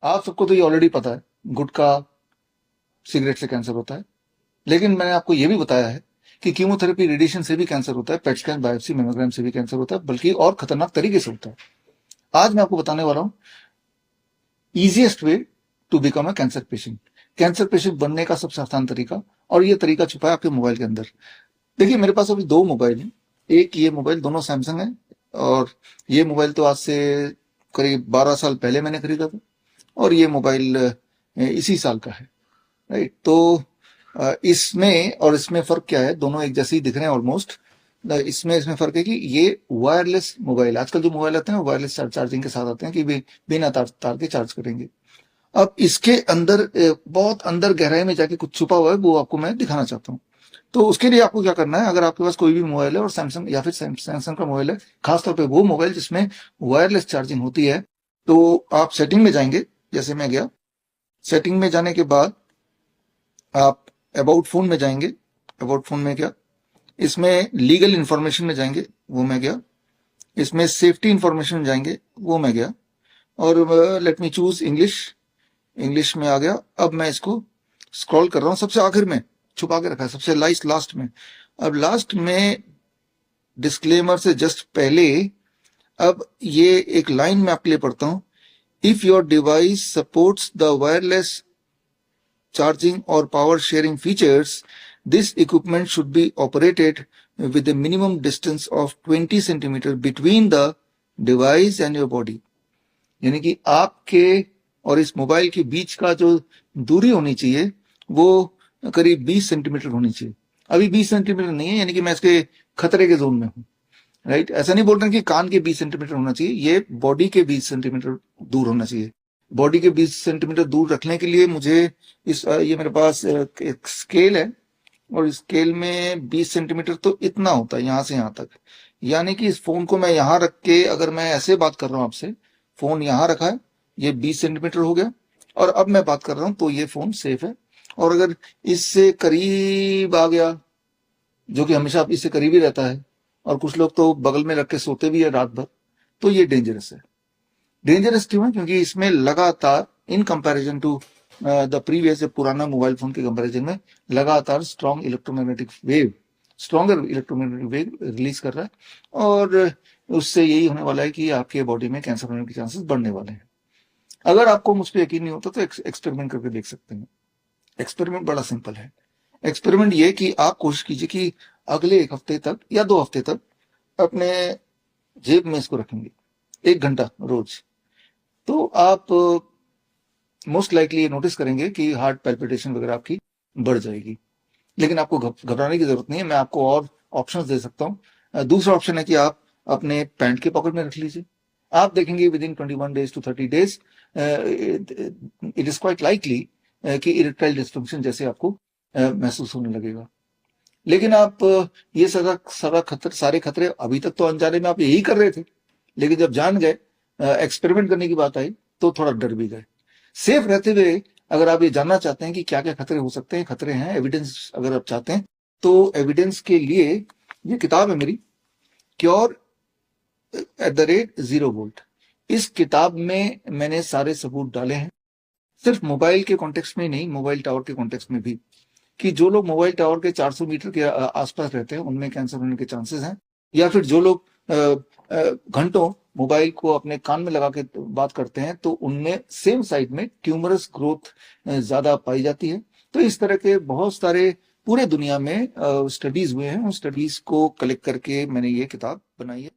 आप सबको तो ये ऑलरेडी पता है, गुटखा सिगरेट से कैंसर होता है। लेकिन मैंने आपको ये भी बताया है कि कीमोथेरेपी रेडिएशन से भी कैंसर होता है, पेट स्कैन बायोप्सी मेमोग्राम से भी कैंसर होता है, बल्कि और खतरनाक तरीके से होता है। आज मैं आपको बताने वाला हूं easiest way to become a cancer patient. Cancer patient बनने का सबसे आसान तरीका, और ये तरीका छुपा है आपके मोबाइल के अंदर। देखिए, मेरे पास अभी दो मोबाइल हैं। एक ये मोबाइल, दोनों सैमसंग है, और ये मोबाइल तो आज से करीब 12 साल पहले मैंने खरीदा था, और ये मोबाइल इसी साल का है। राइट, तो इसमें और इसमें फर्क क्या है? दोनों एक जैसे ही दिख रहे हैं ऑलमोस्ट। इसमें फर्क है कि ये वायरलेस मोबाइल, आजकल जो मोबाइल आते हैं वायरलेस चार्जिंग के साथ आते हैं, कि बिना तार के चार्ज करेंगे। अब इसके अंदर बहुत अंदर गहराई में जाके कुछ छुपा हुआ है, वो आपको मैं दिखाना चाहता हूँ। तो उसके लिए आपको क्या करना है, अगर आपके पास कोई भी मोबाइल है और सैमसंग या फिर सैमसंग का मोबाइल है, खासतौर पे वो मोबाइल जिसमें वायरलेस चार्जिंग होती है, तो आप सेटिंग में जाएंगे। जैसे मैं गया, सेटिंग में जाने के बाद आप अबाउट फोन में जाएंगे। अबाउट फोन में क्या, इसमें लीगल इंफॉर्मेशन में जाएंगे, वो मैं गया। इसमें सेफ्टी इंफॉर्मेशन में जाएंगे, वो मैं गया। और let me choose English, English में आ गया। अब मैं इसको स्क्रॉल कर रहा हूं, सबसे आखिर में छुपा के रखा है, सबसे लास्ट में। अब लास्ट में डिस्क्लेमर से जस्ट पहले अब ये एक लाइन में आपके लिए पढ़ता हूं। If your device supports the wireless charging or power sharing features, this equipment should be operated with a minimum distance of 20 centimeter between the device and your body। यानी कि आपके और इस मोबाइल के बीच का जो दूरी होनी चाहिए वो करीब 20 सेंटीमीटर होनी चाहिए। अभी 20 सेंटीमीटर नहीं है, यानी कि मैं इसके खतरे के जोन में हूँ। राइट, ऐसा नहीं बोल रहे कि कान के 20 सेंटीमीटर होना चाहिए, ये बॉडी के 20 सेंटीमीटर दूर होना चाहिए। बॉडी के 20 सेंटीमीटर दूर रखने के लिए मुझे ये मेरे पास एक स्केल है, और इस स्केल में 20 सेंटीमीटर तो इतना होता है, यहां से यहां तक। यानी कि इस फोन को मैं यहां रख के, अगर मैं ऐसे बात कर रहा हूं आपसे, फोन यहां रखा है, ये 20 सेंटीमीटर हो गया, और अब मैं बात कर रहा हूं तो ये फोन सेफ है। और अगर इससे करीब आ गया, जो कि हमेशा इससे करीब ही रहता है, और कुछ लोग तो बगल में रख के सोते भी है रात भर, तो ये डेंजरस है। डेंजरस क्यों है? क्योंकि इसमें लगातार in comparison to the previous, पुराना मोबाइल फोन के कंपैरिजन में लगातार स्ट्रॉन्गर इलेक्ट्रोमैग्नेटिक वेव रिलीज कर रहा है, और उससे यही होने वाला है कि आपके बॉडी में कैंसर होने के चांसेस बढ़ने वाले हैं। अगर आपको मुझ पर यकीन नहीं होता तो एक्सपेरिमेंट करके देख सकते हैं। एक्सपेरिमेंट बड़ा सिंपल है। एक्सपेरिमेंट ये कि आप कोशिश कीजिए कि अगले 1 हफ्ते तक या 2 हफ्ते तक अपने जेब में इसको रखेंगे 1 घंटा रोज, तो आप मोस्ट लाइकली ये नोटिस करेंगे कि हार्ट पैल्पिटेशन वगैरह आपकी बढ़ जाएगी। लेकिन आपको घबराने की जरूरत नहीं है, मैं आपको और ऑप्शंस दे सकता हूँ। दूसरा ऑप्शन है कि आप अपने पैंट के पॉकेट में रख लीजिए। आप देखेंगे with in 21 days to 30 days it is quite likely कि इरेक्टाइल डिस्फंक्शन जैसे आपको महसूस होने लगेगा। लेकिन आप ये सारे खतरे अभी तक तो अनजाने में आप यही कर रहे थे, लेकिन जब जान गए, एक्सपेरिमेंट करने की बात आई, तो थोड़ा डर भी गए। सेफ रहते हुए अगर आप ये जानना चाहते हैं कि क्या क्या खतरे हो सकते हैं, खतरे हैं, एविडेंस अगर आप चाहते हैं, तो एविडेंस के लिए ये किताब है मेरी, क्योर @0 volt। इस किताब में मैंने सारे सबूत डाले हैं, सिर्फ मोबाइल के कॉन्टेक्स्ट में नहीं, मोबाइल टावर के कॉन्टेक्स्ट में भी, कि जो लोग मोबाइल टावर के 400 मीटर के आसपास रहते हैं उनमें कैंसर होने के चांसेस हैं, या फिर जो लोग घंटों मोबाइल को अपने कान में लगा के बात करते हैं तो उनमें सेम साइड में ट्यूमरस ग्रोथ ज्यादा पाई जाती है। तो इस तरह के बहुत सारे पूरे दुनिया में स्टडीज हुए हैं, उन स्टडीज को कलेक्ट करके मैंने ये किताब बनाई है।